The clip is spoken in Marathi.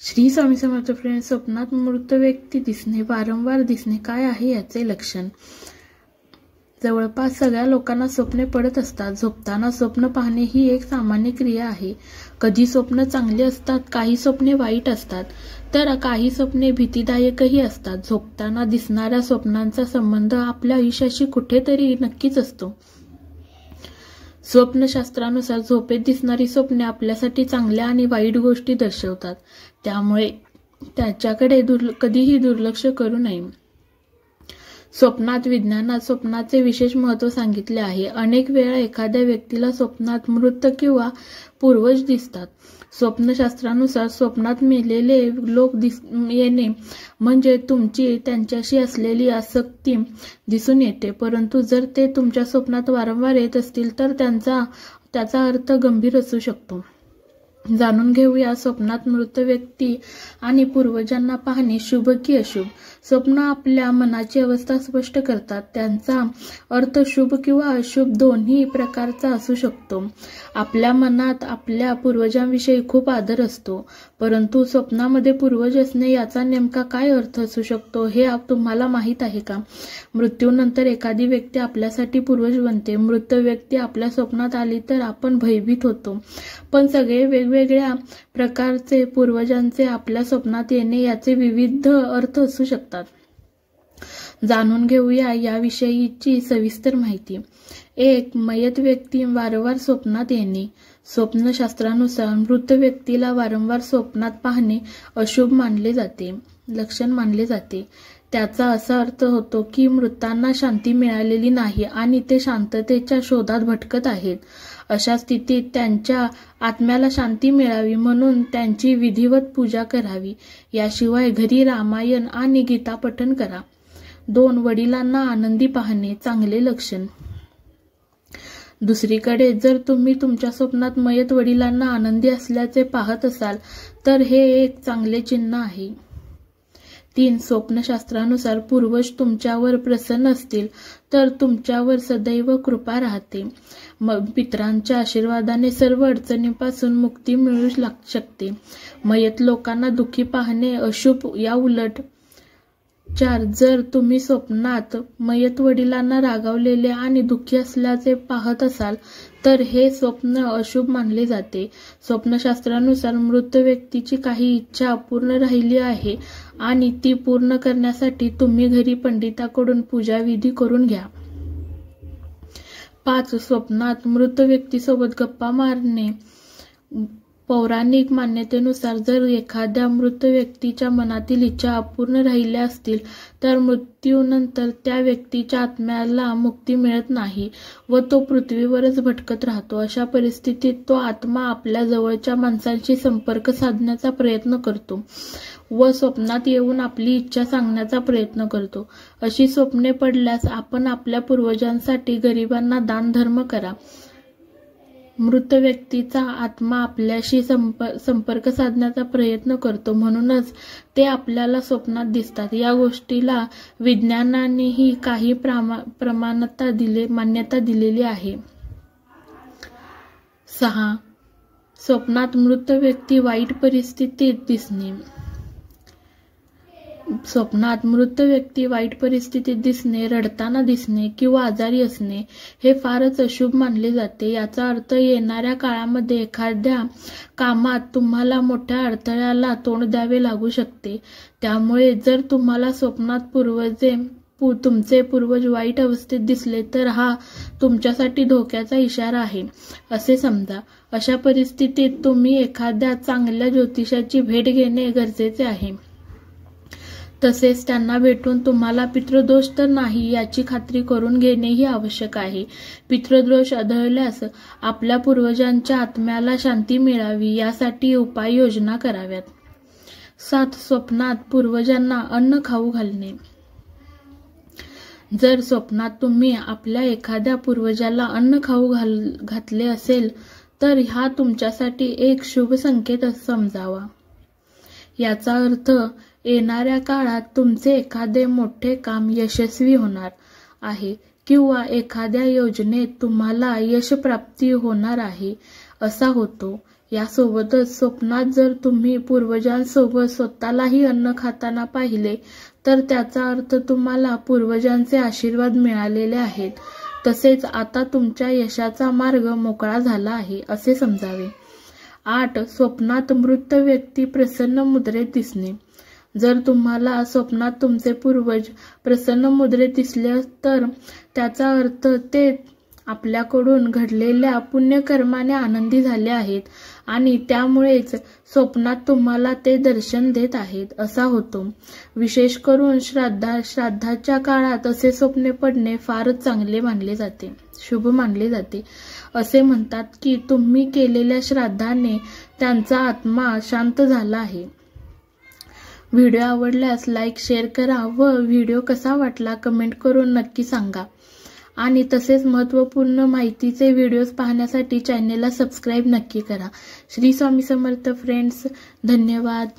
श्री स्वामी समर्थ फ्रेंड. स्वप्नात मृत व्यक्ती दिसणे, वारंवार दिसणे काय आहे याचे लक्षण? जवळपास सगळ्या लोकांना स्वप्ने पडत असतात. झोपताना स्वप्न पाहणे ही एक सामान्य क्रिया आहे. कधी स्वप्न चांगली असतात, काही स्वप्ने वाईट असतात, तर काही स्वप्ने भीतीदायकही असतात. झोपताना दिसणाऱ्या स्वप्नांचा संबंध आपल्या आयुष्याशी कुठेतरी नक्कीच असतो. स्वप्नशास्त्रानुसार झोपेत दिसणारी स्वप्ने आपल्यासाठी चांगल्या आणि वाईट गोष्टी दर्शवतात. त्यामुळे त्याच्याकडे कधीही दुर्लक्ष करू नये. स्वप्नात विज्ञानात स्वप्नाचे विशेष महत्त्व सांगितले आहे. अनेक वेळा एखाद्या व्यक्तीला स्वप्नात मृत किंवा पूर्वज दिसतात. स्वप्नशास्त्रानुसार स्वप्नात मेलेले लोक येणे म्हणजे तुमची त्यांच्याशी असलेली आसक्ती दिसून येते. परंतु जर ते तुमच्या स्वप्नात वारंवार येत असतील तर त्याचा अर्थ गंभीर असू शकतो. जाणून घेऊया स्वप्नात मृत व्यक्ती आणि पूर्वजांना पाहणे शुभ की अशुभ. स्वप्न आपल्या मनाची अवस्था स्पष्ट करतात. त्यांचा अर्थ शुभ किंवा अशुभ दोन्ही प्रकारचा असू शकतो. आपल्या मनात आपल्या पूर्वजांविषयी खूप आदर असतो, परंतु स्वप्नामध्ये पूर्वज असणे याचा नेमका काय अर्थ असू शकतो हे तुम्हाला माहीत आहे का? मृत्यूनंतर एखादी व्यक्ती आपल्यासाठी पूर्वज बनते. मृत व्यक्ती आपल्या स्वप्नात आली तर आपण भयभीत होतो, पण सगळे वेगवेगळ्या प्रकारचे पूर्वजांचे आपल्या स्वप्नात येणे याचे विविध अर्थ असू शकतात. जाणून घेऊया याविषयीची सविस्तर माहिती. 1. मयत व्यक्ती वारंवार स्वप्नात येणे. स्वप्नशास्त्रानुसार मृत व्यक्तीला वारंवार स्वप्नात पाहणे अशुभ मानले जाते, लक्षण मानले जाते. त्याचा असा अर्थ होतो की मृतांना शांती मिळालेली नाही आणि ते शांततेच्या शोधात भटकत आहेत. अशा स्थितीत त्यांच्या आत्म्याला शांती मिळावी म्हणून त्यांची विधिवत पूजा करावी. याशिवाय घरी रामायण आणि गीता पठण करा. 2. वडिलांना आनंदी पाहणे, चांगले लक्षण. दुसरीकडे जर तुम्ही तुमच्या स्वप्नात मयत वडिलांना आनंदी असल्याचे पाहत असाल तर हे एक चांगले चिन्ह आहे. 3. स्वप्नशास्त्रानुसार पूर्वज तुमच्यावर प्रसन्न असतील तर तुमच्यावर सदैव कृपा राहते. पितरांच्या आशीर्वादाने सर्व अडचणींपासून मुक्ती मिळू शकते. मयत लोकांना दुःखी पाहणे अशुभ. या उलट 4. जर तुम्ही स्वप्नात मयत वडिलांना रागावलेले आणि दुःखी असल्याचे पाहत असाल तर हे स्वप्न अशुभ मानले जाते. स्वप्नशास्त्रानुसार मृत व्यक्तीची काही इच्छा अपूर्ण राहिली आहे आणि ती पूर्ण करण्यासाठी तुम्ही घरी पंडिताकडून पूजाविधी करून घ्या. 5. स्वप्नात मृत व्यक्तीसोबत गप्पा मारणे. पौराणिक मान्यतेनुसार जर एखाद्या मृत व्यक्तीच्या मनातील इच्छा अपूर्ण राहिल्या असतील तर मृत्यूनंतर त्या व्यक्तीच्या आत्म्याला मुक्ती मिळत नाही व तो पृथ्वीवरच भटकत राहतो. अशा परिस्थितीत तो आत्मा आपल्या जवळच्या माणसांशी संपर्क साधण्याचा प्रयत्न करतो व स्वप्नात येऊन आपली इच्छा सांगण्याचा प्रयत्न करतो. अशी स्वप्ने पडल्यास आपण आपल्या पूर्वजांसाठी गरिबांना दान धर्म करा. मृत व्यक्तीचा आत्मा आपल्याशी संपर्क साधण्याचा प्रयत्न करतो, म्हणूनच ते आपल्याला स्वप्नात दिसतात. या गोष्टीला विज्ञानानेही काही मान्यता दिलेली आहे. 6. स्वप्नात मृत व्यक्ती वाईट परिस्थितीत दिसणे. स्वप्नात मृत व्यक्ती वाईट परिस्थितीत दिसणे, रडताना दिसणे किंवा आजारी असणे हे फारच अशुभ मानले जाते. याचा अर्थ येणाऱ्या काळामध्ये एखाद्या कामात तुम्हाला मोठ्या अडथळ्याला तोंड द्यावे लागू शकते. त्यामुळे जर तुम्हाला स्वप्नात तुमचे पूर्वज वाईट अवस्थेत दिसले तर हा तुमच्यासाठी धोक्याचा इशारा आहे असे समजा. अशा परिस्थितीत तुम्ही एखाद्या चांगल्या ज्योतिषाची भेट घेणे गरजेचे आहे. तसेच त्यांना भेटून तुम्हाला पितृदोष तर नाही याची खात्री करून घेणेही आवश्यक आहे. पितृदोष आढळल्यास आपल्या पूर्वजांच्या आत्म्याला शांती मिळावी यासाठी उपाययोजना कराव्यात. 7. स्वप्नात पूर्वजांना अन्न खाऊ घालणे. जर स्वप्नात तुम्ही आपल्या एखाद्या पूर्वजाला अन्न खाऊ घातले असेल तर हा तुमच्यासाठी एक शुभ संकेत समजावा. याचा अर्थ येणाऱ्या काळात तुमचे एखादे मोठे काम यशस्वी होणार आहे किंवा एखाद्या योजनेत तुम्हाला यशप्राप्ती होणार आहे असा होतो. यासोबतच स्वप्नात जर तुम्ही पूर्वजांसोबत स्वतःलाही अन्न खाताना पाहिले तर त्याचा अर्थ तुम्हाला पूर्वजांचे आशीर्वाद मिळालेले आहेत, तसेच आता तुमच्या यशाचा मार्ग मोकळा झाला आहे असे समजावे. 8. स्वप्नात मृत व्यक्ती प्रसन्न मुद्रेत दिसणे. जर तुम्हाला स्वप्नात तुमचे पूर्वज प्रसन्न मुद्रेत दिसले तर त्याचा अर्थ ते आपल्याकडून घडलेल्या पुण्यकर्माने आनंदी झाले आहेत आणि त्यामुळेच स्वप्नात तुम्हाला ते दर्शन देत आहेत असा होतो. विशेष करून श्राद्धाच्या काळात असे स्वप्ने पडणे फारच चांगले मानले जाते, शुभ मानले जाते. असे म्हणतात की तुम्ही केलेल्या श्राद्धाने त्यांचा आत्मा शांत झाला आहे. व्हिडिओ आवडल्यास लाईक शेअर करा व व्हिडिओ कसा वाटला कमेंट करून नक्की सांगा. आणि तसेच महत्त्वपूर्ण माहितीचे व्हिडिओज पाहण्यासाठी चॅनेलला सबस्क्राईब नक्की करा. श्री स्वामी समर्थ फ्रेंड्स. धन्यवाद.